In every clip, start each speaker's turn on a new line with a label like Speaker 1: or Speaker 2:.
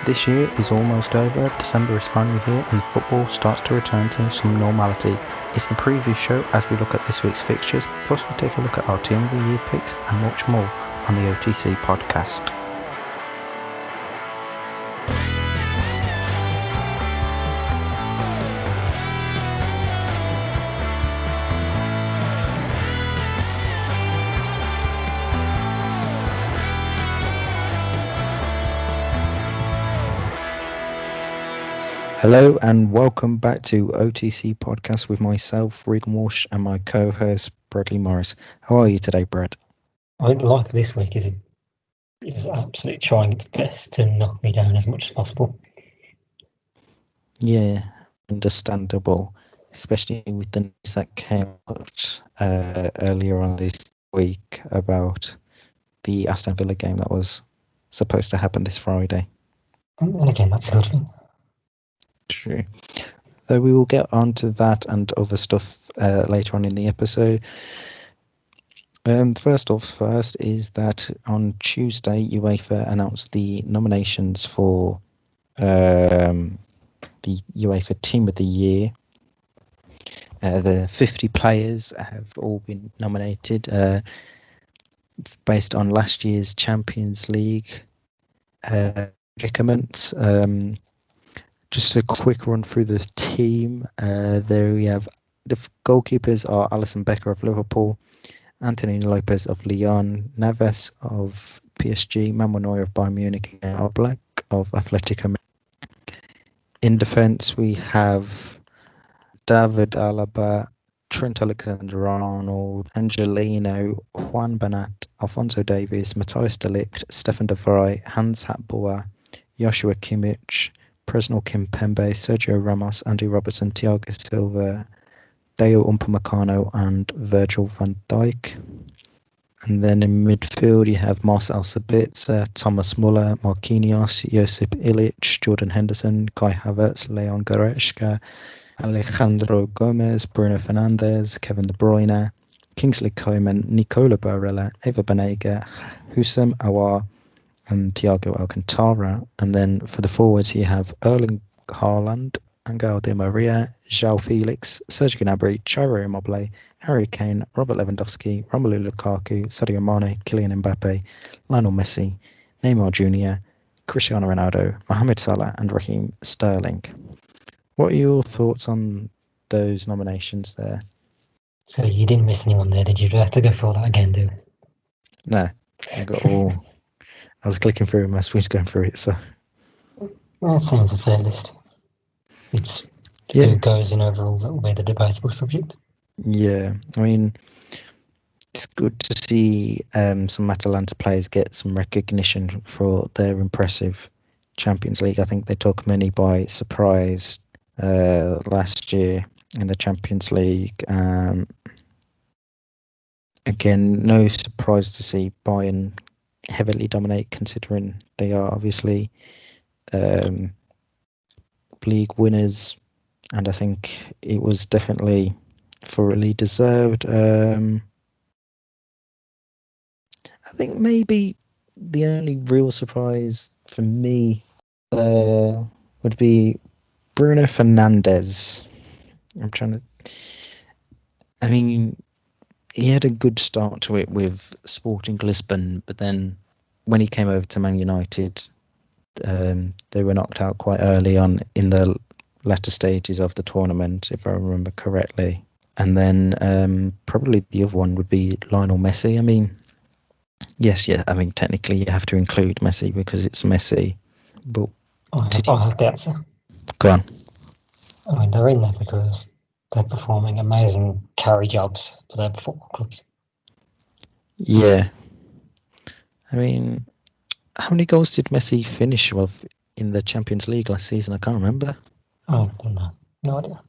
Speaker 1: This year is almost over, December is finally here, and football starts to return to some normality. It's the preview show as we look at this week's fixtures, plus we take a look at our Team of the Year picks and much more on the OTC podcast. Hello and welcome back to OTC podcast with myself, Regan Walsh, and my co-host Bradley Morris. How are you today, Brad?
Speaker 2: I think the life of this week is absolutely trying its best to knock me down as much as possible.
Speaker 1: Yeah, understandable, especially with the news that came out earlier on this week about the Aston Villa game that was supposed to happen this Friday.
Speaker 2: And again, that's a good thing.
Speaker 1: True. Though we will get onto that and other stuff later on in the episode. First is that on Tuesday, UEFA announced the nominations for the UEFA Team of the Year. The 50 players have all been nominated based on last year's Champions League predicaments. Just a quick run through the team. There we have the goalkeepers are Alisson Becker of Liverpool, Anthony Lopez of Lyon, Neves of PSG, Manuel Neuer of Bayern Munich, and Oblak of Atletico. In defence, we have David Alaba, Trent Alexander-Arnold, Angelino, Juan Bernat, Alphonso Davies, Matthias de Ligt, Stefan de Vrij, Hans Hatboer, Joshua Kimmich, Presnel Kimpembe, Sergio Ramos, Andy Robertson, Thiago Silva, Deo Upamecano, and Virgil van Dijk. And then in midfield, you have Marcel Sabitzer, Thomas Muller, Marquinhos, Josip Ilic, Jordan Henderson, Kai Havertz, Leon Goretzka, Alejandro Gomez, Bruno Fernandes, Kevin De Bruyne, Kingsley Coman, Nicola Barella, Eva Banega, Houssem Aouar, and Thiago Alcantara. And then for the forwards, you have Erling Haaland, Angel Di Maria, João Felix, Serge Gnabry, Ciro Immobile, Harry Kane, Robert Lewandowski, Romelu Lukaku, Sadio Mane, Kylian Mbappe, Lionel Messi, Neymar Jr., Cristiano Ronaldo, Mohamed Salah, and Raheem Sterling. What are your thoughts on those nominations there?
Speaker 2: So you didn't miss anyone there, did you? Do I have to go through all that again, do we?
Speaker 1: No, I got all. I was clicking through my screen going through it, so.
Speaker 2: That seems a fair list. It's who goes in overall that will be the debatable subject.
Speaker 1: Yeah, I mean, it's good to see some Atalanta players get some recognition for their impressive Champions League. I think they took many by surprise last year in the Champions League. Again, no surprise to see Bayern heavily dominate, considering they are obviously league winners, and I think it was definitely thoroughly deserved. I think maybe the only real surprise for me would be Bruno Fernandes. I mean, he had a good start to it with Sporting Lisbon, but then when he came over to Man United, they were knocked out quite early on in the latter stages of the tournament, if I remember correctly. And then probably the other one would be Lionel Messi. I mean, I mean, technically you have to include Messi because it's Messi. But
Speaker 2: I have the answer.
Speaker 1: Go on.
Speaker 2: I mean, they're in there because they're performing amazing carry jobs for their football clubs.
Speaker 1: Yeah. I mean, how many goals did Messi finish with in the Champions League last season? I can't remember.
Speaker 2: Oh, no idea.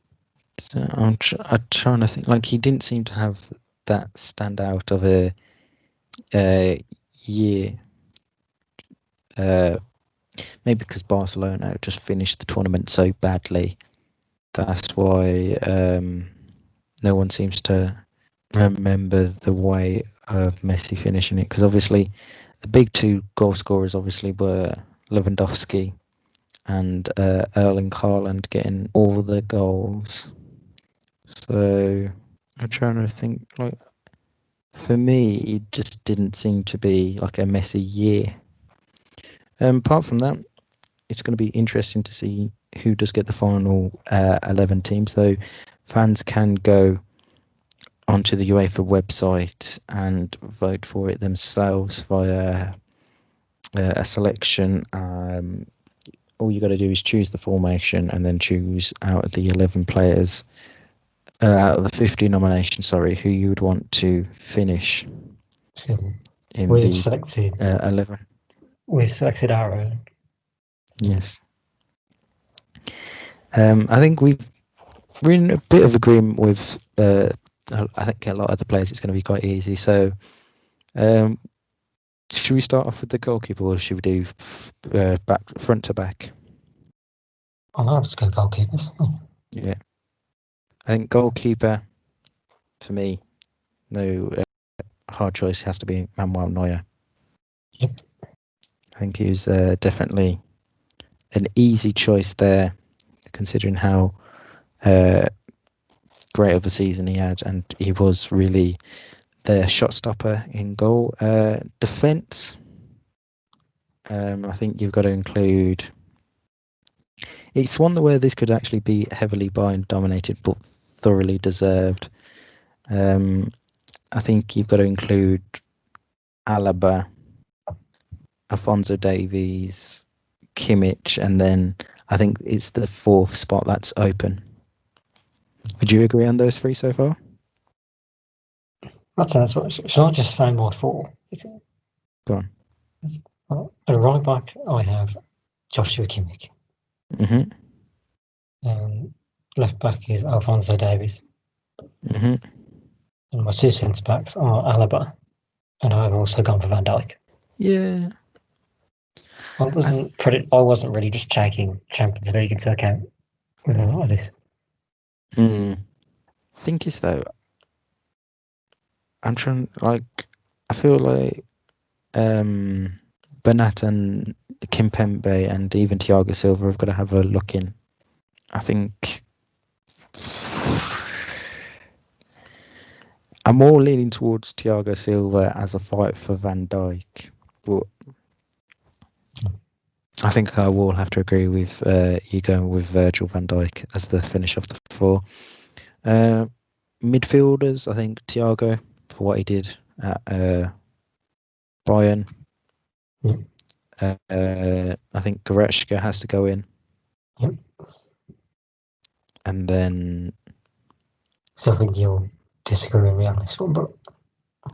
Speaker 1: So I'm trying to think. Like, he didn't seem to have that standout of a year. Maybe because Barcelona just finished the tournament so badly. That's why no one seems to remember the way of Messi finishing it. Because obviously, the big two goal scorers obviously were Lewandowski and Erling Haaland getting all the goals. So I'm trying to think. Like, for me, it just didn't seem to be like a messy year. Apart from that, it's going to be interesting to see who does get the final 11 teams. Though fans can go onto the UEFA website and vote for it themselves via a selection. All you got to do is choose the formation and then choose out of the 11 players, out of the 50 nominations, who you would want to finish in
Speaker 2: We've
Speaker 1: the
Speaker 2: selected
Speaker 1: 11.
Speaker 2: We've selected our own.
Speaker 1: Yes. I think we're in a bit of agreement with. I think a lot of the players it's going to be quite easy. So, should we start off with the goalkeeper, or should we do front to back?
Speaker 2: I'll have to go goalkeepers.
Speaker 1: Yeah, I think goalkeeper for me, no hard choice, has to be Manuel Neuer.
Speaker 2: Yep.
Speaker 1: I think he was definitely an easy choice there, considering how great of a season he had, and he was really the shot stopper in goal. Defense, I think you've got to include. It's one where this could actually be heavily Bayern dominated, but thoroughly deserved. I think you've got to include Alaba, Alphonso Davies, Kimmich, and then I think it's the fourth spot that's open. Would you agree on those three so far?
Speaker 2: That sounds right. It's not just say my four.
Speaker 1: Go on.
Speaker 2: At right back, I have Joshua Kimmich.
Speaker 1: Mm-hmm.
Speaker 2: Left back is Alphonso Davies.
Speaker 1: Mm-hmm.
Speaker 2: And my two centre backs are Alaba, and I've also gone for Van Dijk.
Speaker 1: Yeah.
Speaker 2: I wasn't really just taking Champions League into account with a lot of this.
Speaker 1: Think is though. I'm trying. I feel like Bernat and Kimpembe and even Thiago Silva have got to have a look in. I think I'm more leaning towards Thiago Silva as a fight for Van Dijk, but I think I will have to agree with you going with Virgil van Dijk as the finish of the four. Midfielders, I think Thiago for what he did at Bayern.
Speaker 2: Yep.
Speaker 1: I think Goretzka has to go in.
Speaker 2: Yep.
Speaker 1: And then...
Speaker 2: So I think you'll disagree with me on this one, but...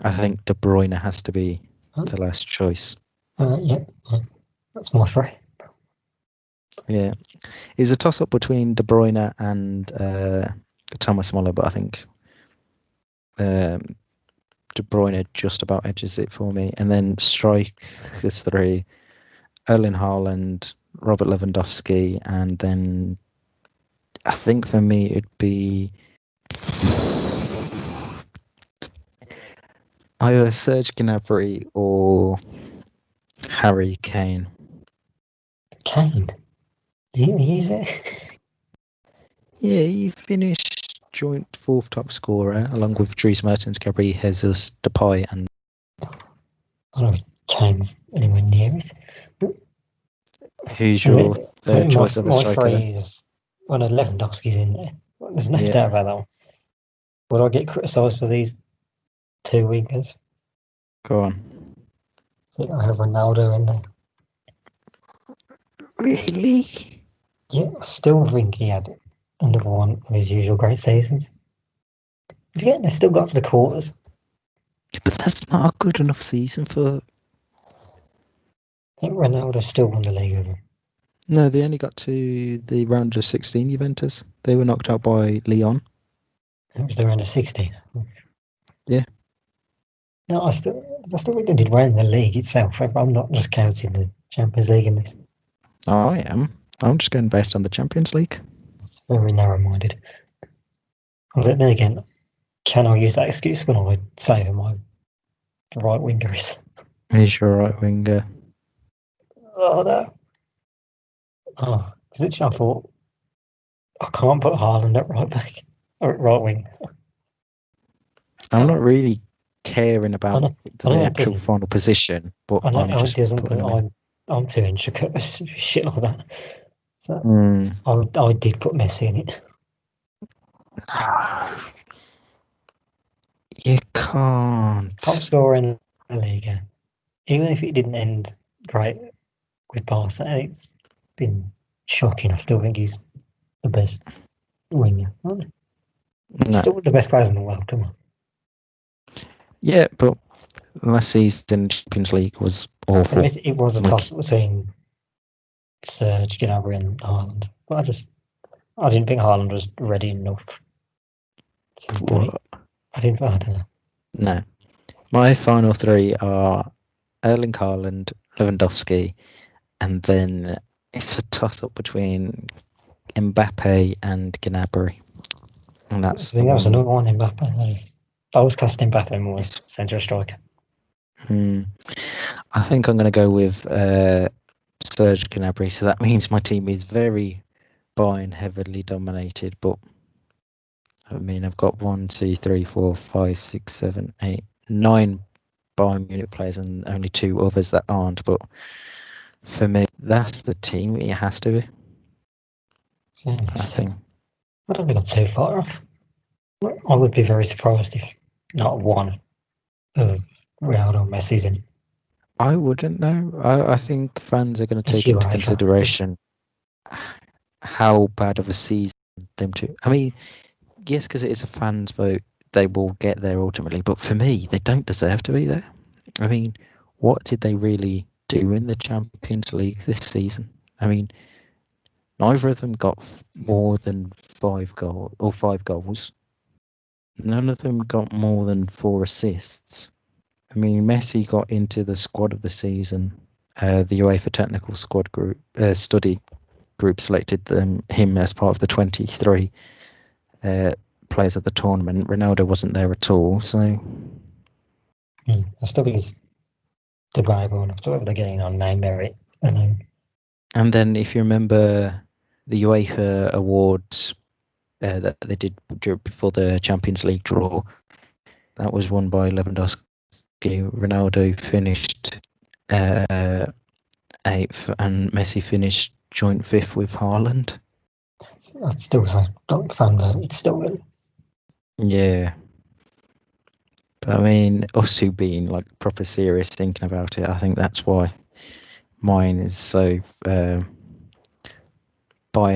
Speaker 1: I think De Bruyne has to be the last choice.
Speaker 2: Yeah. That's my three.
Speaker 1: Yeah. It's a toss-up between De Bruyne and Thomas Muller, but I think De Bruyne just about edges it for me. And then strikers three, Erling Haaland, Robert Lewandowski, and then I think for me it'd be either Serge Gnabry or Harry Kane.
Speaker 2: Kane? He is it?
Speaker 1: Yeah, he finished joint fourth top scorer along with Dries Mertens, Gabriel Jesus, Depay, and...
Speaker 2: I don't know if Kane's anywhere near it.
Speaker 1: Who's your third choice of a striker?
Speaker 2: My three is... Well, Lewandowski's in there. There's no doubt about that one. Would I get criticised for these two wingers?
Speaker 1: Go on.
Speaker 2: I think I have Ronaldo in there.
Speaker 1: Really?
Speaker 2: Yeah, I still think he had another one of his usual great seasons. Forget they still got to the quarters.
Speaker 1: But that's not a good enough season for...
Speaker 2: I think Ronaldo still won the league with him.
Speaker 1: No, they only got to the round of 16, Juventus. They were knocked out by Lyon.
Speaker 2: It was the round of 16.
Speaker 1: Yeah.
Speaker 2: No, I still think they did well in the league itself. I'm not just counting the Champions League in this.
Speaker 1: Oh, I am. I'm just going based on the Champions League.
Speaker 2: It's very narrow-minded. But then again, can I use that excuse when I say who my right winger is?
Speaker 1: Who's your right winger?
Speaker 2: Oh no. Oh, because literally I thought I can't put Haaland at right back or at right wing.
Speaker 1: I'm not really caring about
Speaker 2: I know
Speaker 1: the
Speaker 2: it
Speaker 1: actual
Speaker 2: doesn't.
Speaker 1: final position, but
Speaker 2: I know
Speaker 1: I'm
Speaker 2: it
Speaker 1: just
Speaker 2: doesn't,
Speaker 1: putting
Speaker 2: but
Speaker 1: them in.
Speaker 2: I'm too intricate with shit like that. So
Speaker 1: Mm.
Speaker 2: I did put Messi in it.
Speaker 1: You can't.
Speaker 2: Top scorer in the league, even if it didn't end great with Barca, it's been shocking. I still think he's the best winger. He's
Speaker 1: No.
Speaker 2: still the best players in the world. Come on.
Speaker 1: Yeah, but last season Champions League was awful.
Speaker 2: It was a
Speaker 1: Like,
Speaker 2: toss between Serge Gnabry and Haaland, but I didn't think Haaland was ready enough to have done it. I don't know.
Speaker 1: no. My final three are Erling Haaland, Lewandowski, and then it's a toss-up between Mbappe and Gnabry. And
Speaker 2: I
Speaker 1: that's the
Speaker 2: think that was another
Speaker 1: one.
Speaker 2: one, Mbappe. I was casting Mbappe more
Speaker 1: It's,
Speaker 2: centre striker.
Speaker 1: I think I'm going to go with Serge Gnabry. So that means my team is very Bayern heavily dominated. But I mean, I've got 1, 2, 3, 4, 5, 6, 7, 8, 9 Bayern Munich players and only 2 others that aren't. But for me, that's the team. It has to be.
Speaker 2: Yeah,
Speaker 1: I think.
Speaker 2: I don't think I'm too far off. I would be very surprised if not one of Ronaldo and Messi's in it.
Speaker 1: I wouldn't know. I think fans are going to
Speaker 2: It's
Speaker 1: take into
Speaker 2: UEFA.
Speaker 1: consideration how bad of a season them two. I mean, yes, because it is a fans' vote, they will get there ultimately. But for me, they don't deserve to be there. I mean, what did they really do in the Champions League this season? I mean, neither of them got more than 5 goals. None of them got more than 4 assists. I mean, Messi got into the squad of the season. The UEFA technical squad group study group selected him as part of the 23 players of the tournament. Ronaldo wasn't there at all, so
Speaker 2: I still think it's debatable enough to whether they're getting on name merit alone.
Speaker 1: And then if you remember the UEFA awards that they did before the Champions League draw, that was won by Lewandowski. Ronaldo finished 8th, and Messi finished joint 5th with Haaland.
Speaker 2: I'd still say, don't fan though, it's still good.
Speaker 1: Yeah. But I mean, us two being like proper serious thinking about it, I think that's why mine is so Bayern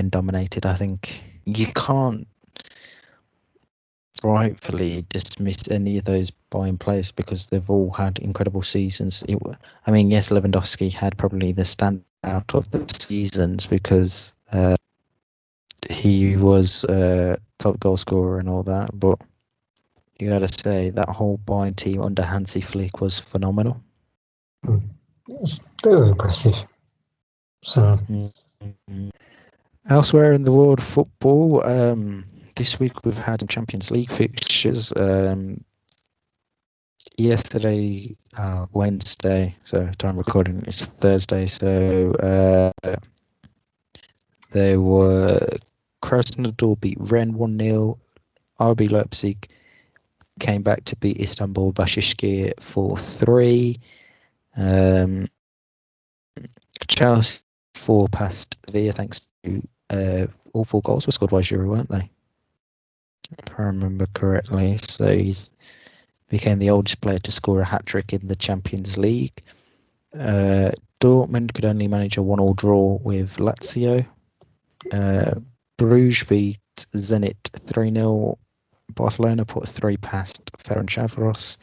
Speaker 1: dominated. I think you can't rightfully dismiss any of those Bayern players because they've all had incredible seasons. I mean, yes, Lewandowski had probably the standout of the seasons because he was top goal scorer and all that, but you got to say that whole Bayern team under Hansi Flick was phenomenal.
Speaker 2: They were impressive. So
Speaker 1: Mm-hmm. Elsewhere in the world of football, this week we've had some Champions League fixtures. Yesterday, Wednesday, so time recording it's Thursday. So there were Krasnodar beat Rennes 1-0. RB Leipzig came back to beat Istanbul Başakşehir 4-3. Chelsea 4 past Sevilla thanks to all 4 goals were scored by Giroud, weren't they? If I remember correctly. So he's became the oldest player to score a hat-trick in the Champions League. Dortmund could only manage a 1-1 draw with Lazio. Bruges beat Zenit 3-0. Barcelona put 3 past Ferencvaros.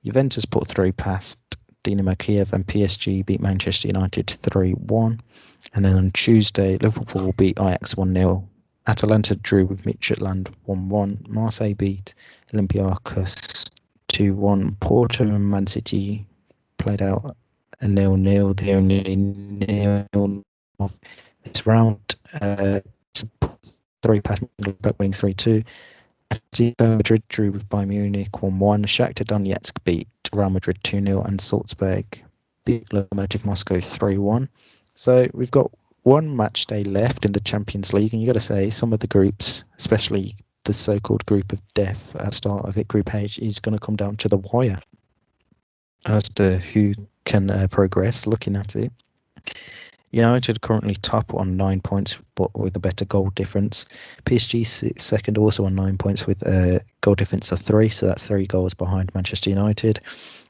Speaker 1: Juventus put 3 past Dinamo Kiev, and PSG beat Manchester United 3-1. And then on Tuesday, Liverpool beat Ajax 1-0. Atalanta drew with Midtjylland 1-1. Marseille beat Olympiacos 2-1. Porto and Man City played out a 0-0, the only nil of this round. 3 past Middlesbrough winning 3-2. Atletico Madrid drew with Bayern Munich 1-1. Shakhtar Donetsk beat Real Madrid 2-0, and Salzburg beat Lokomotiv Moscow 3-1. So we've got one match day left in the Champions League, and you got to say some of the groups, especially the so-called group of death at the start of it, Group H, is going to come down to the wire as to who can progress. Looking at it, United currently top on 9 points, but with a better goal difference. PSG sits second, also on 9 points with a goal difference of 3, so that's 3 goals behind Manchester United.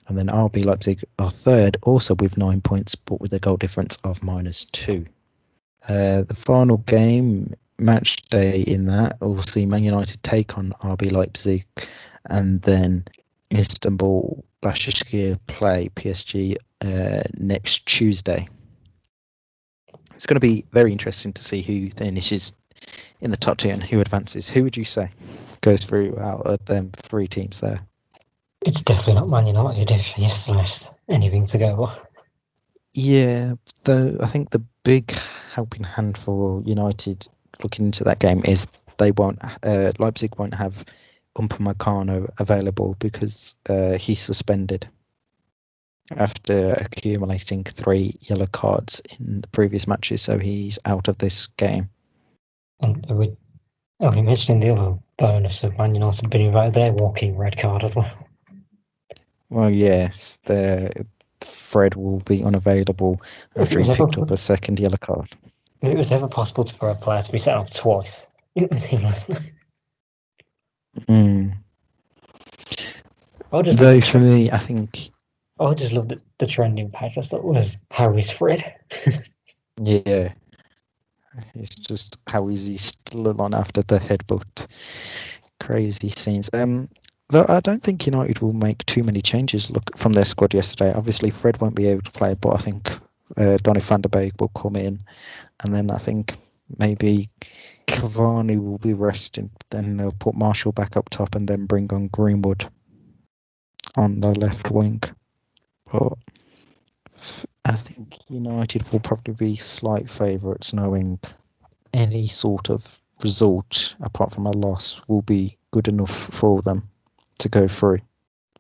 Speaker 1: And then RB Leipzig are third, also with 9 points, but with a goal difference of -2. The final game, match day in that, we'll see Man United take on RB Leipzig, and then Istanbul Başakşehir play PSG next Tuesday. It's going to be very interesting to see who finishes in the top 2 and who advances. Who would you say goes through out of them 3 teams there?
Speaker 2: It's definitely not Man United if there's anything to go.
Speaker 1: Yeah, though I think the big helping hand for United looking into that game is they won't. Leipzig won't have Upamecano available because he's suspended after accumulating 3 yellow cards in the previous matches, so he's out of this game.
Speaker 2: And are we mentioning the other bonus of Man United being invited their walking red card as well?
Speaker 1: Well, yes, Fred will be unavailable after he picked up a second yellow card.
Speaker 2: If it was ever possible for a player to be sent off twice, it was him last night.
Speaker 1: Though for me, I think
Speaker 2: I just love the trending page. I thought was how is Fred?
Speaker 1: Yeah, it's just how is he still on after the headbutt? Crazy scenes. Though I don't think United will make too many changes. Look from their squad yesterday. Obviously, Fred won't be able to play, but I think Donny van der Beek will come in, and then I think maybe Cavani will be resting. Then they'll put Marshall back up top, and then bring on Greenwood on the left wing. But I think United will probably be slight favourites, knowing any sort of result apart from a loss will be good enough for them to go through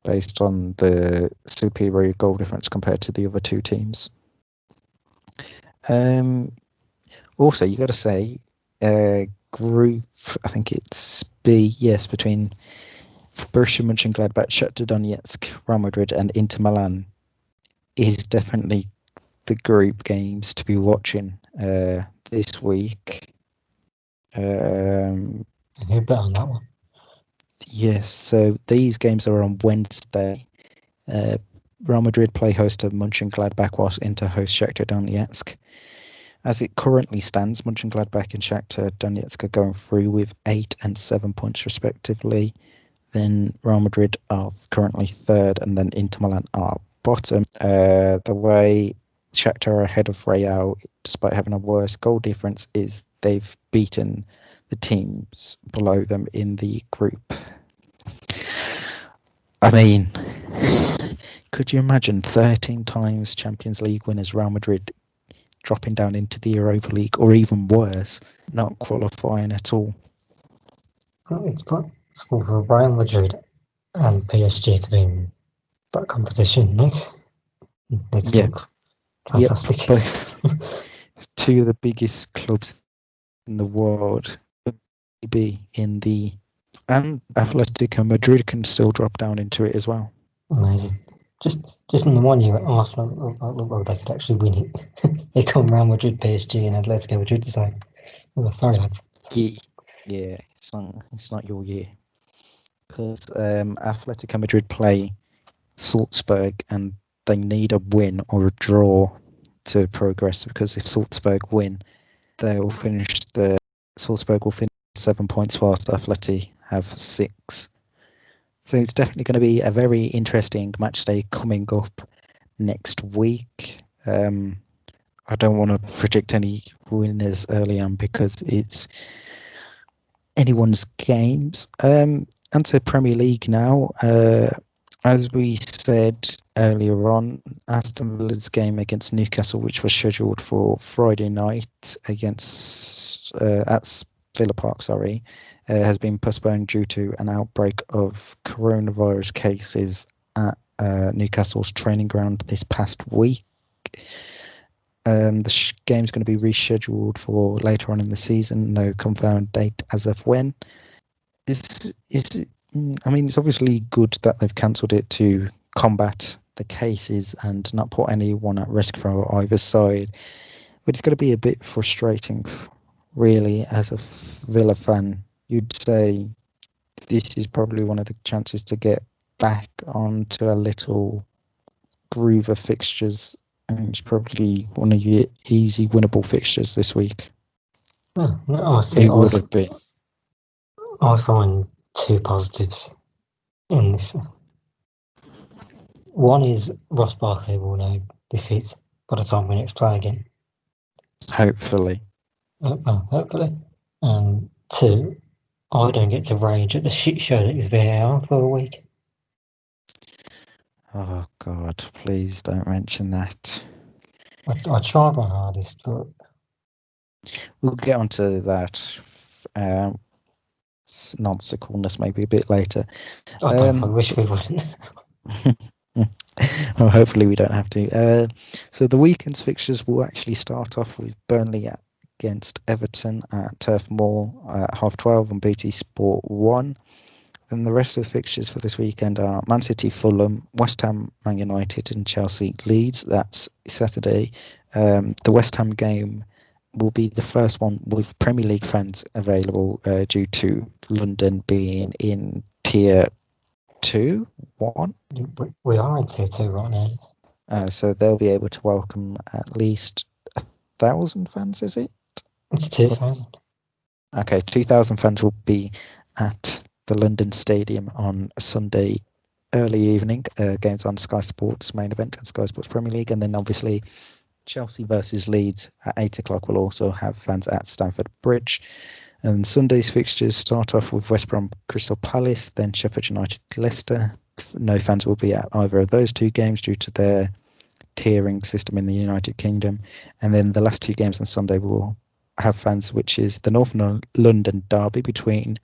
Speaker 1: based on the superior goal difference compared to the other 2 teams. Also, you got to say, group, I think it's B, yes, between Borussia Mönchengladbach, Shakhtar Donetsk, Real Madrid, and Inter Milan is definitely the group games to be watching this week.
Speaker 2: Who bet on that one?
Speaker 1: Yes, so these games are on Wednesday. Real Madrid play host to Mönchengladbach, whilst Inter host Shakhtar Donetsk. As it currently stands, Mönchengladbach and Shakhtar Donetsk are going through with 8 and 7 points respectively. Then Real Madrid are currently third, and then Inter Milan are bottom. The way Shakhtar are ahead of Real, despite having a worse goal difference, is they've beaten the teams below them in the group. I mean, could you imagine 13 times Champions League winners Real Madrid dropping down into the Europa League, or even worse, not qualifying at all?
Speaker 2: It's possible for Real Madrid and PSG to be in that competition next month. Fantastic.
Speaker 1: Yep, 2 of the biggest clubs in the world be in the, and Atletico Madrid can still drop down into it as well.
Speaker 2: Amazing. Just in the 1 year at Arsenal, look like they could actually win it. They come Real Madrid, PSG, and Atletico Madrid decide. Oh, sorry, lads.
Speaker 1: Yeah, it's not your year, because Atletico Madrid play Salzburg, and they need a win or a draw to progress, because if Salzburg win, Salzburg will finish 7 points whilst Atleti have 6. So it's definitely going to be a very interesting match day coming up next week. I don't want to predict any winners early on because it's anyone's games. And to Premier League now, as we said earlier on, Aston Villa's game against Newcastle, which was scheduled for Friday night against at Villa Park, has been postponed due to an outbreak of coronavirus cases at Newcastle's training ground this past week. The game's going to be rescheduled for later on in the season. No confirmed date as of when. I mean, it's obviously good that they've cancelled it to combat the cases and not put anyone at risk from either side. But it's going to be a bit frustrating, really, as a Villa fan. You'd say this is probably one of the chances to get back onto a little groove of fixtures, and it's probably one of the easy winnable fixtures this week.
Speaker 2: Well, I see.
Speaker 1: It would have been.
Speaker 2: I find two positives in this. One is Ross Barkley will now be fit by the time we next play again.
Speaker 1: Hopefully.
Speaker 2: Hopefully. And two, I don't get to rage at the shit show that is VAR for a week.
Speaker 1: Oh God, please don't mention that.
Speaker 2: I tried my hardest, but
Speaker 1: we'll get onto that nonsense maybe a bit later.
Speaker 2: I wish we wouldn't.
Speaker 1: Well, hopefully we don't have to. So the weekend's fixtures will actually start off with Burnley against Everton at Turf Moor at 12:30 on BT Sport 1. Then the rest of the fixtures for this weekend are Man City, Fulham, West Ham, Man United, and Chelsea, Leeds. That's Saturday. The West Ham game will be the first one with Premier League fans available due to London being in Tier 2, 1.
Speaker 2: We are in Tier 2 right now.
Speaker 1: So they'll be able to welcome at least 1,000 fans, is it?
Speaker 2: It's 2,000.
Speaker 1: Okay, 2,000 fans will be at the London Stadium on Sunday early evening. Games on Sky Sports main event and Sky Sports Premier League, and then obviously Chelsea versus Leeds at 8 o'clock will also have fans at Stamford Bridge. And Sunday's fixtures start off with West Brom Crystal Palace, then Sheffield United Leicester. No fans will be at either of those two games due to their tiering system in the United Kingdom. And then the last two games on Sunday will have fans, which is the North London derby between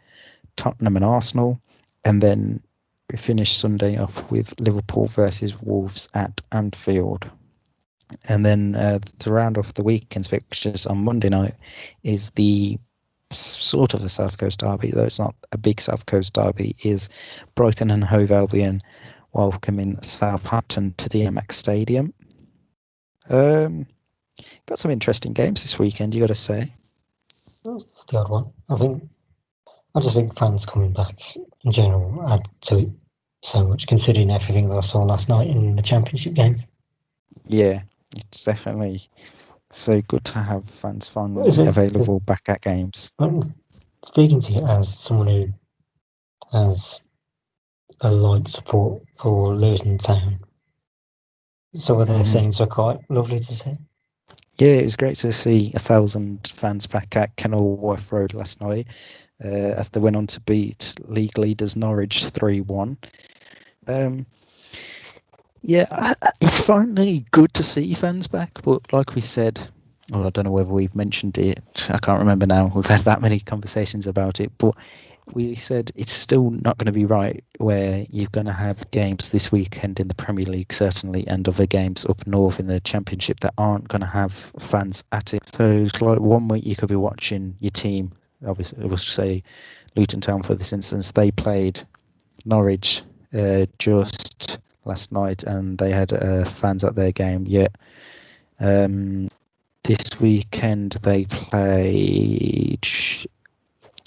Speaker 1: Tottenham and Arsenal, and then we finish Sunday off with Liverpool versus Wolves at Anfield. And then to round off the weekend's fixtures on Monday night is the sort of a South Coast derby, though it's not a big South Coast derby, is Brighton and Hove Albion welcoming Southampton to the MX Stadium. Got some interesting games this weekend, you got to say.
Speaker 2: That's the odd one. I just think fans coming back in general add to it so much, considering everything that I saw last night in the Championship games.
Speaker 1: Yeah, it's definitely so good to have fans finally available back at games.
Speaker 2: Speaking to you as someone who has a light support for Lewisham Town, some of their scenes were quite lovely to see.
Speaker 1: Yeah, it was great to see 1,000 fans back at Kenilworth Road last night as they went on to beat league leaders Norwich 3-1. Yeah, it's finally good to see fans back, but like we said, well, I don't know whether we've mentioned it, I can't remember now, we've had that many conversations about it, but we said it's still not going to be right where you're going to have games this weekend in the Premier League, certainly, and other games up north in the Championship that aren't going to have fans at it. So it's like 1 week you could be watching your team, obviously, we'll say Luton Town for this instance, they played Norwich just last night and they had fans at their game, yet this weekend they played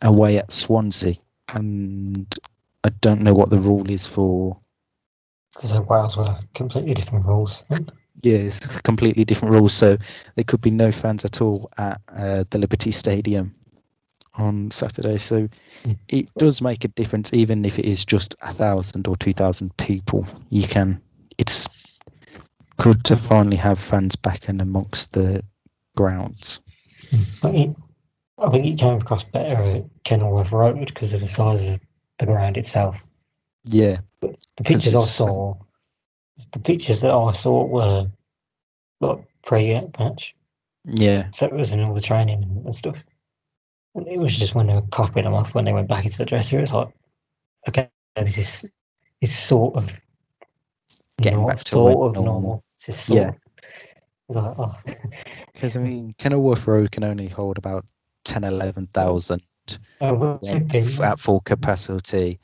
Speaker 1: away at Swansea, and I don't know what the rule is for.
Speaker 2: Because Wales will have completely different rules.
Speaker 1: Yeah, it's completely different rules, so there could be no fans at all at the Liberty Stadium on Saturday. So it does make a difference, even if it is just 1,000 or 2,000 people. It's good to finally have fans back in amongst the grounds.
Speaker 2: I think it came across better at Kenilworth Road because of the size of the ground itself.
Speaker 1: Yeah.
Speaker 2: But the pictures that I saw were like pre-match.
Speaker 1: Yeah.
Speaker 2: So it was in all the training and stuff. And it was just when they were clapping them off when they went back into the dressing room, it's like, okay, this is sort of
Speaker 1: getting back to normal.
Speaker 2: This is sort of, It's like, oh,
Speaker 1: Because I mean, Kenilworth Road can only hold about 10, 11,000
Speaker 2: oh,
Speaker 1: when at full capacity.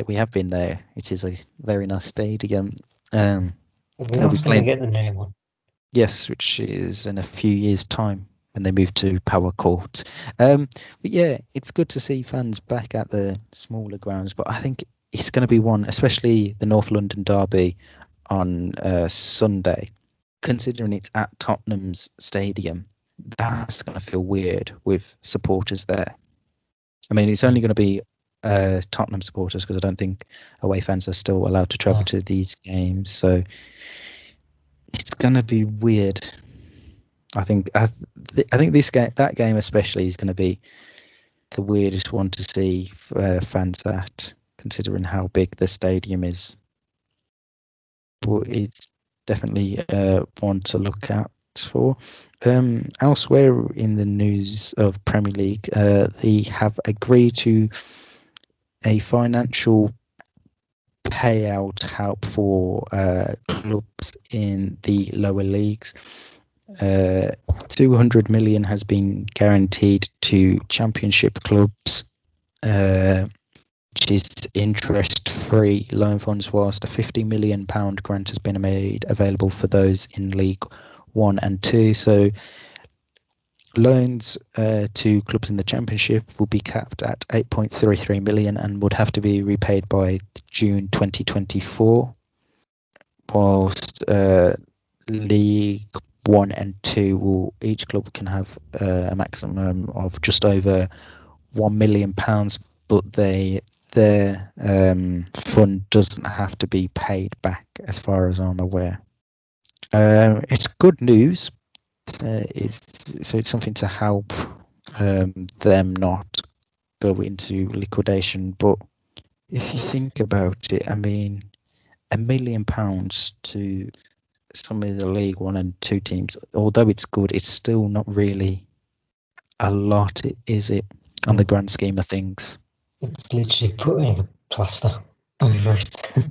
Speaker 1: We have been there. It is a very nice stadium.
Speaker 2: It'd be
Speaker 1: They'll be
Speaker 2: nice when they
Speaker 1: playing,
Speaker 2: get the new one.
Speaker 1: yes, which is in a few years' time when they move to Power Court. But yeah, it's good to see fans back at the smaller grounds. But I think it's going to be one, especially the North London derby on Sunday. Considering it's at Tottenham's stadium, that's going to feel weird with supporters there. I mean, it's only going to be Tottenham supporters because I don't think away fans are still allowed to travel to these games. So it's going to be weird. I think this game, that game especially, is going to be the weirdest one to see fans at, considering how big the stadium is. But it's definitely one to look out for. Elsewhere in the news of Premier League, they have agreed to a financial payout help for clubs in the lower leagues. 200 million has been guaranteed to championship clubs, which is interest-free loan funds, whilst a £50 million grant has been made available for those in League 1 and 2. So loans to clubs in the Championship will be capped at 8.33 million and would have to be repaid by June 2024, whilst League 1 and 2 each club can have a maximum of just over £1 million, but their fund doesn't have to be paid back, as far as I'm aware. It's good news. It's something to help them not go into liquidation. But if you think about it, I mean, £1 million to some of the League 1 and 2 teams, although it's good, it's still not really a lot, is it, on the grand scheme of things?
Speaker 2: It's literally putting a plaster over it.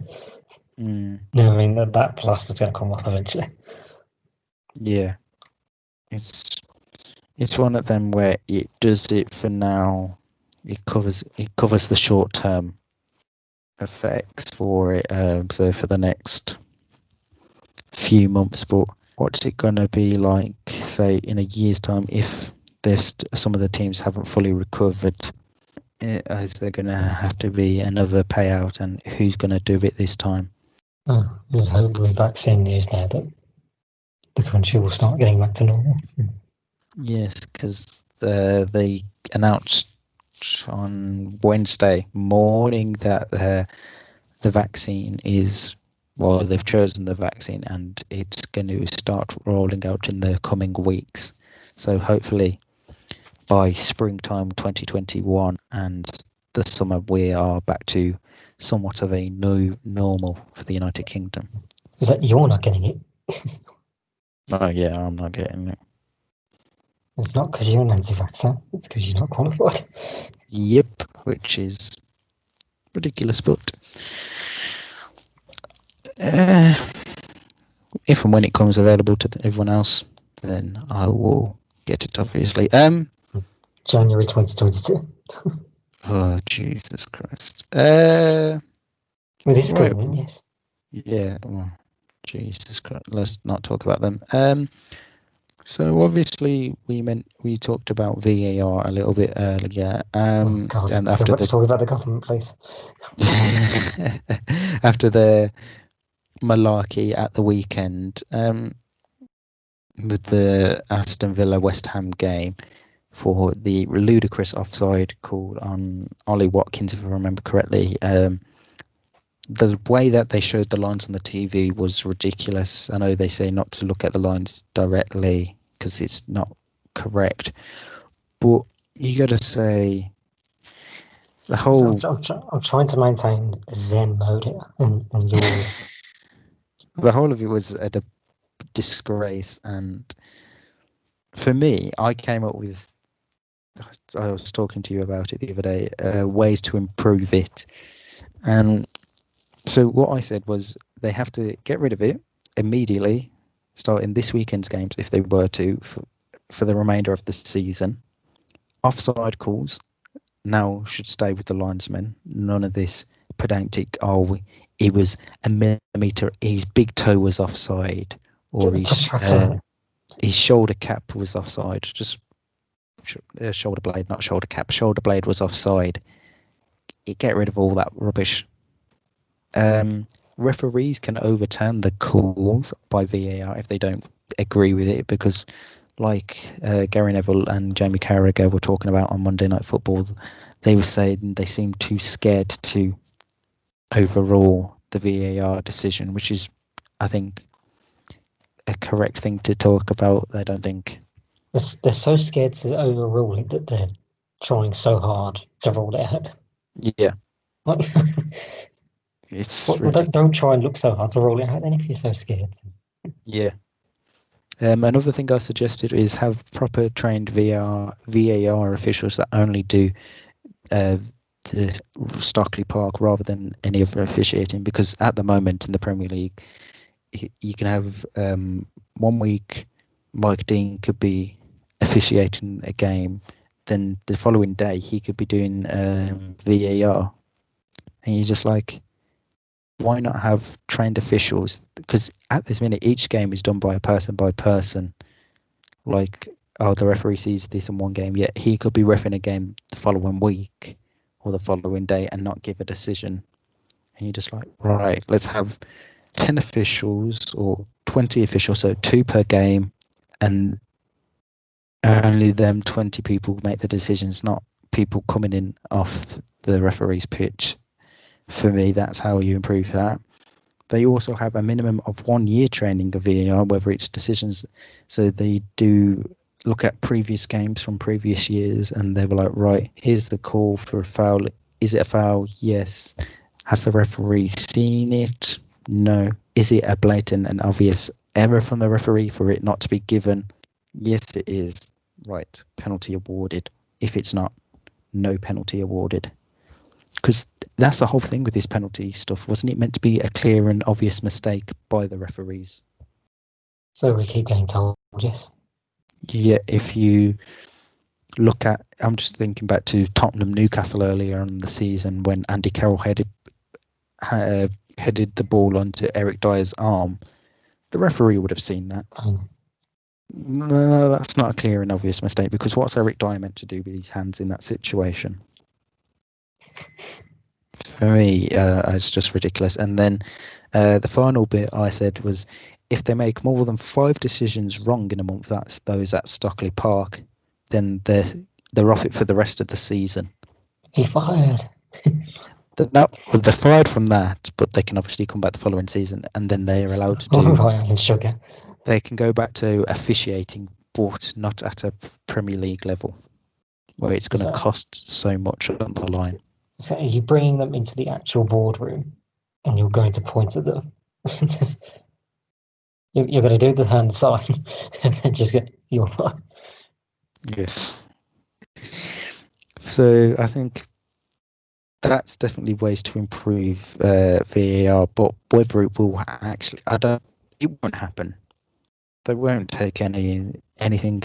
Speaker 2: No, I mean that plaster's going to come off eventually.
Speaker 1: Yeah, it's one of them where it does it for now. It covers the short term effects for it. So for the next few months, but what's it going to be like, say, in a year's time if some of the teams haven't fully recovered? Is there going to have to be another payout, and who's going to do it this time?
Speaker 2: There's hope with vaccine news now that the country will start getting back to normal.
Speaker 1: Yes, because they announced on Wednesday morning that the vaccine is, well, they've chosen the vaccine and it's going to start rolling out in the coming weeks. So hopefully by springtime 2021 and the summer, we are back to somewhat of a new normal for the United Kingdom.
Speaker 2: Is that you're not getting it?
Speaker 1: Oh yeah, I'm not getting it.
Speaker 2: It's not because you're an anti-vaxxer, it's because you're not qualified.
Speaker 1: Yep, which is ridiculous, but if and when it comes available to everyone else, then I will get it, obviously.
Speaker 2: January 2022.
Speaker 1: Oh, Jesus Christ.
Speaker 2: With this
Speaker 1: right.
Speaker 2: government, yes.
Speaker 1: Yeah, well, Jesus Christ. Let's not talk about them. So obviously we talked about VAR a little bit earlier.
Speaker 2: God,
Speaker 1: and
Speaker 2: let's talk about the government, please.
Speaker 1: after the malarkey at the weekend, with the Aston Villa West Ham game, for the ludicrous offside called on Ollie Watkins, if I remember correctly. The way that they showed the lines on the TV was ridiculous. I know they say not to look at the lines directly because it's not correct, but you got to say the whole.
Speaker 2: I'm trying to maintain Zen mode here, and you're.
Speaker 1: The whole of it was a disgrace, and for me, I came up with. I was talking to you about it the other day. Ways to improve it, and so what I said was they have to get rid of it immediately, starting this weekend's games, if they were to, for the remainder of the season. Offside calls now should stay with the linesman. None of this pedantic, it was a millimetre, his big toe was offside, or his shoulder cap was offside. Just shoulder blade, not shoulder cap. Shoulder blade was offside. Get rid of all that rubbish. Referees can overturn the calls by VAR if they don't agree with it, because like Gary Neville and Jamie Carragher were talking about on Monday Night Football, they were saying they seem too scared to overrule the VAR decision, which is, I think, a correct thing to talk about. I don't think
Speaker 2: they're so scared to overrule it that they're trying so hard to rule it out.
Speaker 1: Yeah,
Speaker 2: Like,
Speaker 1: it's
Speaker 2: don't try and look so hard to rule it out then if you're so scared.
Speaker 1: Yeah. Another thing I suggested is have proper trained VAR officials that only do the Stockley Park rather than any other officiating, because at the moment in the Premier League, you can have 1 week Mike Dean could be officiating a game, then the following day he could be doing VAR, and you're just like, why not have trained officials? Because at this minute, each game is done by person. Like, the referee sees this in one game, yet he could be reffing a game the following week or the following day and not give a decision. And you're just like, right, let's have 10 officials or 20 officials, so 2 per game, and only them 20 people make the decisions, not people coming in off the referee's pitch. For me, that's how you improve that. They also have a minimum of 1 year training of VAR, whether it's decisions. So they do look at previous games from previous years, and they were like, right, here's the call for a foul. Is it a foul? Yes. Has the referee seen it? No. Is it a blatant and obvious error from the referee for it not to be given? Yes, it is. Right. Penalty awarded. If it's not, no penalty awarded. Because that's the whole thing with this penalty stuff. Wasn't it meant to be a clear and obvious mistake by the referees?
Speaker 2: So we keep getting told, yes.
Speaker 1: Yeah, if you look at, I'm just thinking back to Tottenham Newcastle earlier in the season when Andy Carroll headed the ball onto Eric Dyer's arm. The referee would have seen that. No, that's not a clear and obvious mistake, because what's Eric Dyer meant to do with his hands in that situation? For me, it's just ridiculous. And then the final bit I said was, if they make more than 5 decisions wrong in a month, that's those at Stockley Park, then they're off it for the rest of the season.
Speaker 2: He fired.
Speaker 1: They're fired from that, but they can obviously come back the following season, and then they are allowed to do. They can go back to officiating, but not at a Premier League level, where it's going to cost so much on the line.
Speaker 2: So are you bringing them into the actual boardroom, and you're going to point at them? You're going to do the hand sign, and then just go, you're fine.
Speaker 1: Yes. So I think that's definitely ways to improve VAR, but whether it will actually, it won't happen. They won't take anything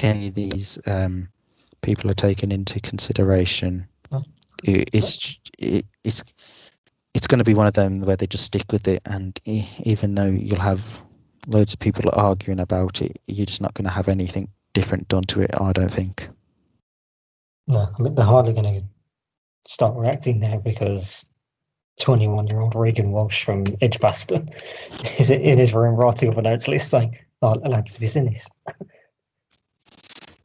Speaker 1: any of these people are taking into consideration. It's going to be one of them where they just stick with it, and even though you'll have loads of people arguing about it, you're just not going to have anything different done to it, I don't think.
Speaker 2: No, I mean, they're hardly going to start reacting now, because 21-year-old Regan Walsh from Edgbaston is in his room writing up a notes list saying, lads, have you seen this?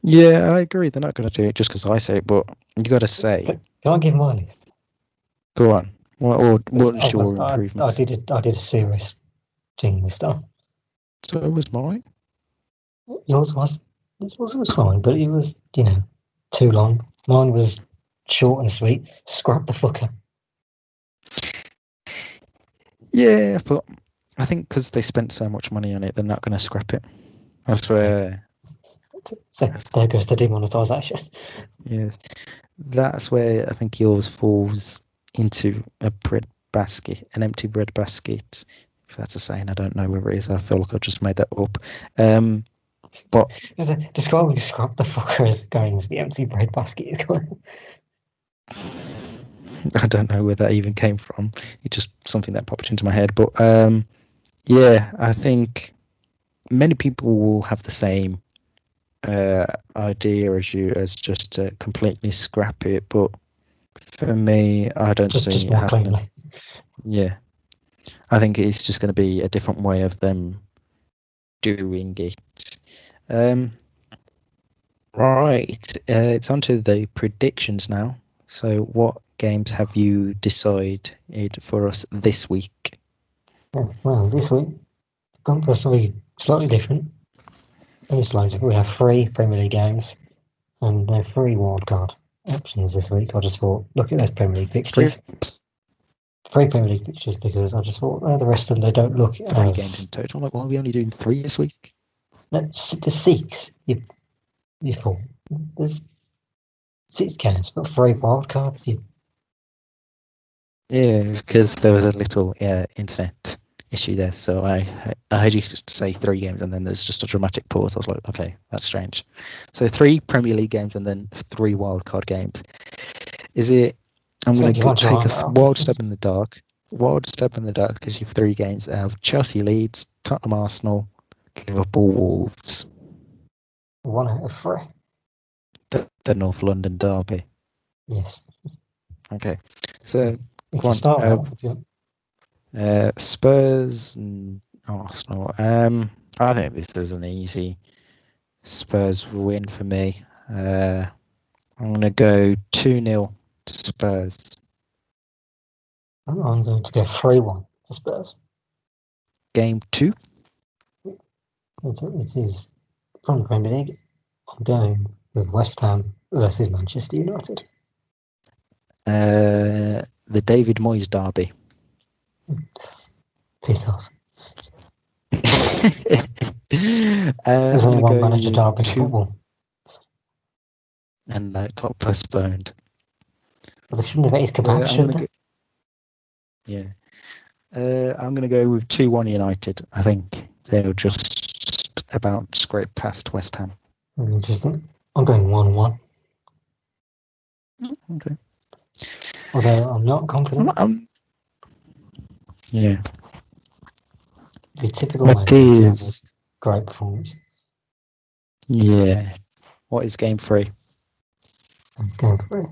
Speaker 1: Yeah, I agree. They're not going to do it just because I say it, but you got to say.
Speaker 2: Can I give my list?
Speaker 1: Go on. What's your improvements?
Speaker 2: I did a serious thing this time.
Speaker 1: So it was mine.
Speaker 2: Yours was fine, but it was, too long. Mine was short and sweet. Scrap the fucker.
Speaker 1: Yeah, but I think because they spent so much money on it, they're not going to scrap it. That's where.
Speaker 2: So there goes the demonetisation.
Speaker 1: Yes, that's where I think yours falls into an empty bread basket. If that's a saying, I don't know whether it is. I feel like I just made that up. But
Speaker 2: Describe the fucker as going into the empty breadbasket.
Speaker 1: I don't know where that even came from. It's just something that popped into my head. But yeah, I think many people will have the same idea as you, as just to completely scrap it. But for me, I don't see
Speaker 2: just
Speaker 1: it
Speaker 2: more
Speaker 1: happening.
Speaker 2: cleanly.
Speaker 1: Yeah, I think it's just going to be a different way of them doing it. Right, it's on to the predictions now. So, what games have you decided for us this week?
Speaker 2: Yeah, well, this week, gone for something slightly different. It's like we have 3 Premier League games and they're 3 wildcard options this week. I just thought, look at those Premier League fixtures. 3 Premier League fixtures because I just thought the rest of them, they don't look
Speaker 1: 3
Speaker 2: as...
Speaker 1: games in total. Like, why are we only doing 3 this week?
Speaker 2: No, the 6. You thought there's 6 games, but 3 wildcards.
Speaker 1: Yeah, because there was a little internet issue there. So I heard you say 3 games and then there's just a dramatic pause. I was like, okay, that's strange. So 3 Premier League games and then 3 wildcard games. Is it? I'm going to take a wild step in the dark. Wild step in the dark because you have 3 games of Chelsea, Leeds, Tottenham, Arsenal, Liverpool, Wolves.
Speaker 2: 1 out of 3.
Speaker 1: The North London derby.
Speaker 2: Yes.
Speaker 1: Okay, so
Speaker 2: You can start out.
Speaker 1: Spurs and Arsenal. I think this is an easy Spurs win for me. I'm going to go 2-0 to Spurs.
Speaker 2: I'm going to go 3-1 to Spurs.
Speaker 1: Game 2.
Speaker 2: It is from Premier League. I'm going with West Ham versus Manchester United.
Speaker 1: The David Moyes derby.
Speaker 2: Piss off.
Speaker 1: There's
Speaker 2: only one manager derby in football.
Speaker 1: And that got postponed.
Speaker 2: But they shouldn't have hit his kebab, should they?
Speaker 1: Yeah. I'm going to go with 2-1 United. I think they'll just about scrape past West Ham.
Speaker 2: Interesting. I'm going 1-1.
Speaker 1: Okay.
Speaker 2: Although I'm not confident.
Speaker 1: Yeah.
Speaker 2: It'd be typical Manchester. Great performance.
Speaker 1: Yeah. What is game 3?
Speaker 2: Game 3.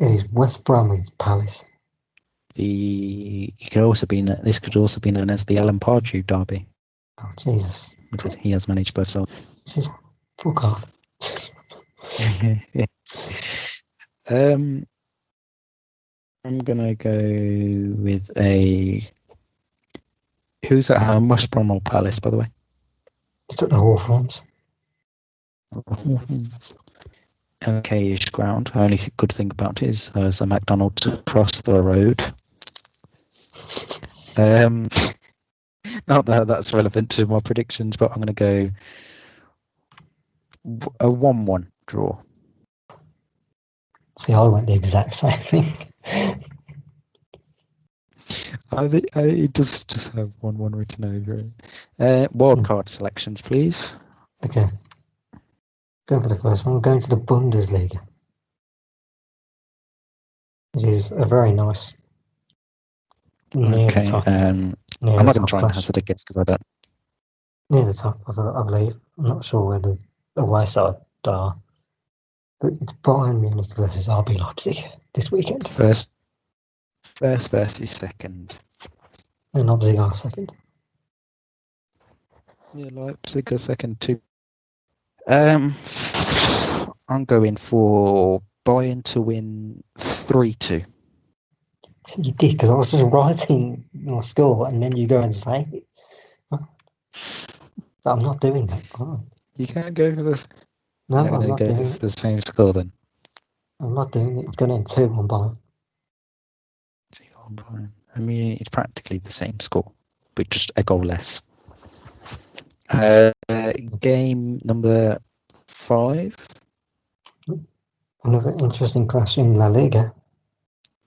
Speaker 2: It is West Bromwich Palace.
Speaker 1: This could also be known as the Alan Pardew derby.
Speaker 2: Oh Jesus!
Speaker 1: Because he has managed both sides.
Speaker 2: Just fuck off.
Speaker 1: Yeah. I'm gonna go with a. Who's at home? West Brom or Palace, by the way?
Speaker 2: It's at the Hawthorns.
Speaker 1: Okay-ish ground. Only good thing about it is there's a McDonald's across the road. Not that that's relevant to my predictions, but I'm going to go a 1-1 draw.
Speaker 2: See, I went the exact same thing.
Speaker 1: It does just have 1-1 written over it. Wildcard selections, please.
Speaker 2: Okay. Going for the first one. We're going to the Bundesliga. It is a very nice near the top.
Speaker 1: I'm not going to try and hazard a guess because I don't.
Speaker 2: Near the top, I believe. I'm not sure where the away side are. But it's Bayern Munich versus RB Leipzig this weekend.
Speaker 1: First versus second.
Speaker 2: And Leipzig are second.
Speaker 1: Yeah, Leipzig are second too. I'm going for Bayern to win 3-2.
Speaker 2: You did, because I was just writing your score and then you go and say it. But I'm not doing that. Oh.
Speaker 1: You can't go for this.
Speaker 2: No, I'm not doing
Speaker 1: it. The same score then.
Speaker 2: I'm not doing it. It's going to end 2-1 Bayern.
Speaker 1: 2-1 Bayern. I mean, it's practically the same score, but just a goal less. Game number 5.
Speaker 2: Another interesting clash in La Liga.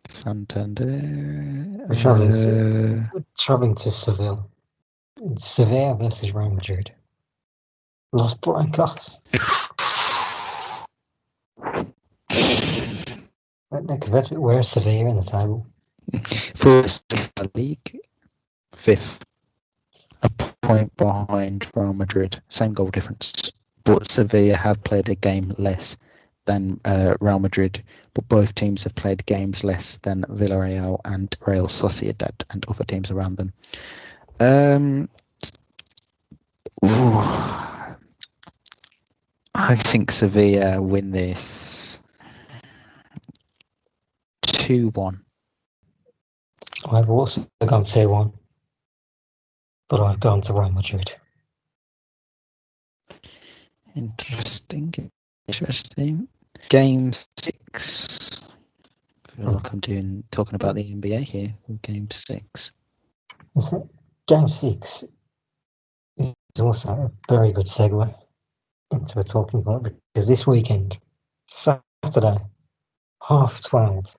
Speaker 1: Santander.
Speaker 2: We're traveling to Seville. Sevilla versus Real Madrid. Los Blancos. Where's Sevilla in the table?
Speaker 1: First league, fifth, a point behind Real Madrid, same goal difference. But Sevilla have played a game less than Real Madrid, but both teams have played games less than Villarreal and Real Sociedad and other teams around them. I think Sevilla win this 2-1.
Speaker 2: I've also gone 2-1, but I've gone to Real Madrid.
Speaker 1: Interesting. Game 6. I feel like I'm talking about the NBA here. Game 6.
Speaker 2: Game 6 is also a very good segue into a talking point, because this weekend, Saturday, 12:30,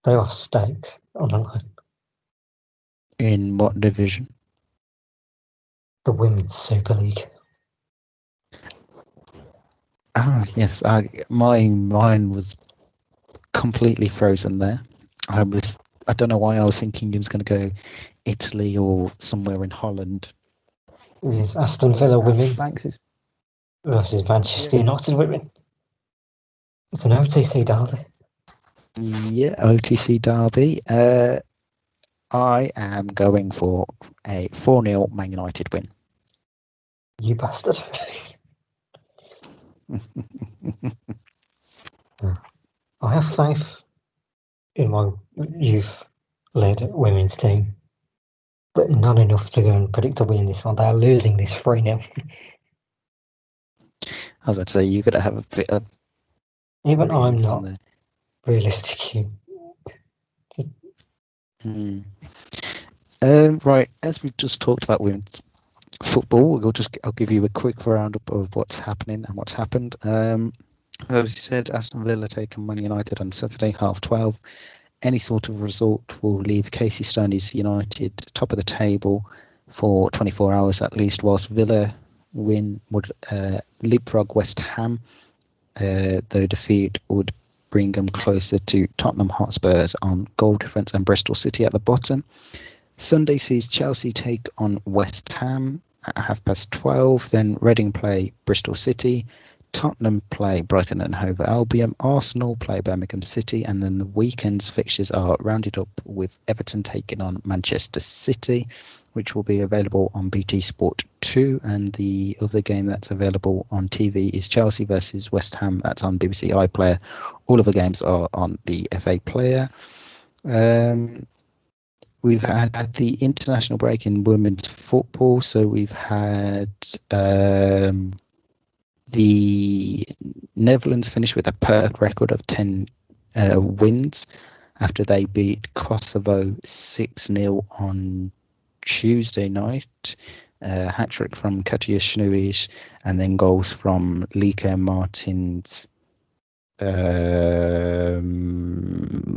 Speaker 2: there are stakes on the line.
Speaker 1: In what division?
Speaker 2: The Women's Super League.
Speaker 1: Oh yes, my mind was completely frozen there. I don't know why I was thinking he was going to go Italy or somewhere in Holland.
Speaker 2: This is Aston Villa women
Speaker 1: Thanks.
Speaker 2: versus Manchester United women. It's an OTC derby.
Speaker 1: Yeah, OTC derby. I am going for a 4-0 Man United win.
Speaker 2: You bastard. I have faith in my youth-led women's team, but not enough to go and predict a win in this one. They are losing this 3-0.
Speaker 1: I was about to say, you've got to have a bit of...
Speaker 2: Even I'm not realistic here.
Speaker 1: Right, as we just talked about women's football, I'll give you a quick roundup of what's happening and what's happened. As we said, Aston Villa taking Man United on Saturday, 12:30. Any sort of result will leave Casey Stoney's United top of the table for 24 hours at least, whilst Villa win would leapfrog West Ham, though defeat would bring them closer to Tottenham Hotspurs on goal difference and Bristol City at the bottom. Sunday sees Chelsea take on West Ham at 12:30, then Reading play Bristol City, Tottenham play Brighton and Hove Albion, Arsenal play Birmingham City, and then the weekend's fixtures are rounded up with Everton taking on Manchester City, which will be available on BT Sport 2, and the other game that's available on TV is Chelsea versus West Ham. That's on BBC iPlayer. All of the games are on the FA Player. We've had the international break in women's football, so we've had the Netherlands finished with a perfect record of 10 wins after they beat Kosovo 6-0 on Tuesday night. Hat-trick from Katja Snoeis and then goals from Lieke Martins.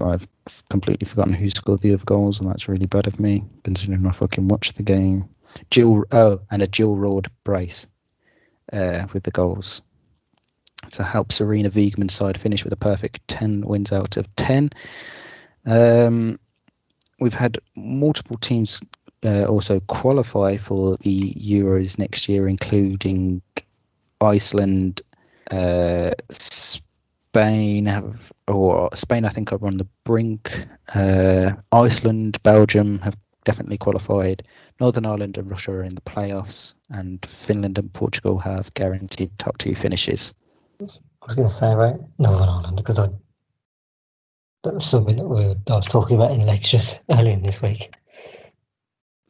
Speaker 1: I've completely forgotten who scored the other goals, and that's really bad of me, considering I fucking watched the game. Jill Roord brace with the goals to help Serena Wiegman's side finish with a perfect 10 wins out of 10. We've had multiple teams also qualify for the Euros next year, including Iceland, Spain, I think are on the brink. Iceland, Belgium have definitely qualified. Northern Ireland and Russia are in the playoffs, and Finland and Portugal have guaranteed top 2 finishes.
Speaker 2: I was going to say about Northern Ireland, because that was something that I was talking about in lectures earlier in this week.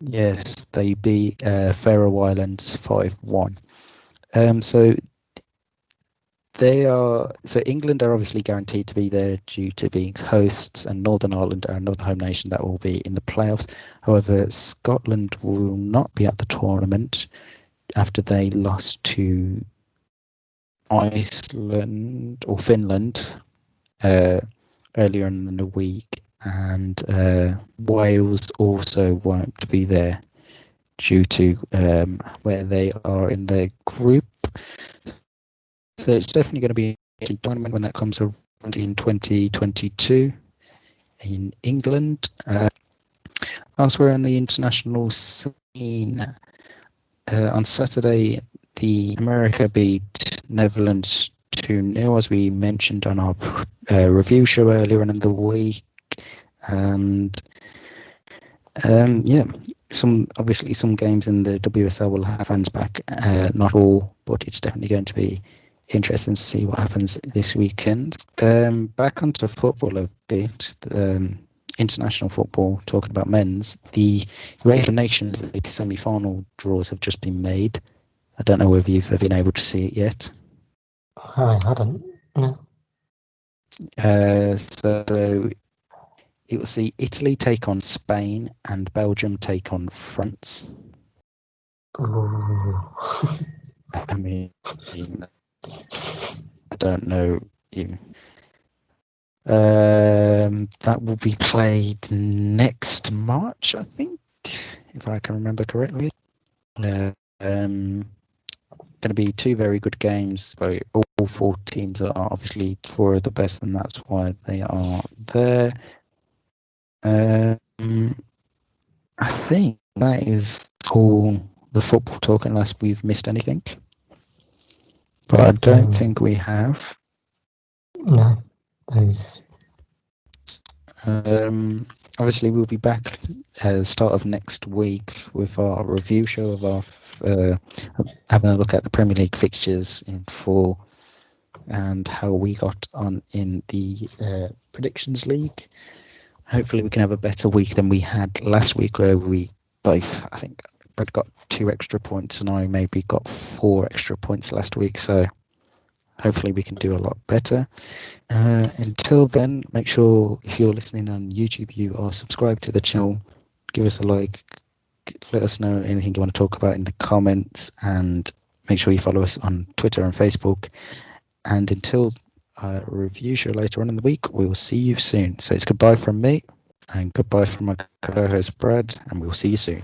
Speaker 1: Yes, they beat Faroe Islands 5-1. So England are obviously guaranteed to be there due to being hosts, and Northern Ireland are another home nation that will be in the playoffs. However, Scotland will not be at the tournament after they lost to Iceland or Finland earlier in the week, and Wales also won't be there due to where they are in their group. So it's definitely going to be a tournament when that comes around in 2022 in England. Elsewhere in the international scene, on Saturday, the America beat Netherlands 2-0, as we mentioned on our review show earlier in the week. And yeah, some games in the WSL will have fans back. Not all, but it's definitely going to be interesting to see what happens this weekend. Back onto football a bit. International football, talking about men's, the UEFA Nations League semi-final draws have just been made. I don't know whether you've been able to see it yet.
Speaker 2: I hadn't. No.
Speaker 1: So it will see Italy take on Spain and Belgium take on France.
Speaker 2: Ooh.
Speaker 1: I mean, I don't know. That will be played next March, I think, if I can remember correctly. Going to be two very good games. All four teams are obviously four of the best, and that's why they are there. I think that is all the football talk, unless we've missed anything. But I don't think we have.
Speaker 2: No, there's.
Speaker 1: Obviously, we'll be back at the start of next week with our review show of our having a look at the Premier League fixtures in full and how we got on in the predictions league. Hopefully, we can have a better week than we had last week, where we both, I think, Brad got 2 extra points and I maybe got 4 extra points last week. So hopefully, we can do a lot better. Until then, make sure if you're listening on YouTube, you are subscribed to the channel. Give us a like. Let us know anything you want to talk about in the comments, and make sure you follow us on Twitter and Facebook. And until our review show later on in the week, we will see you soon. So it's goodbye from me and goodbye from my co-host Brad, and we'll see you soon.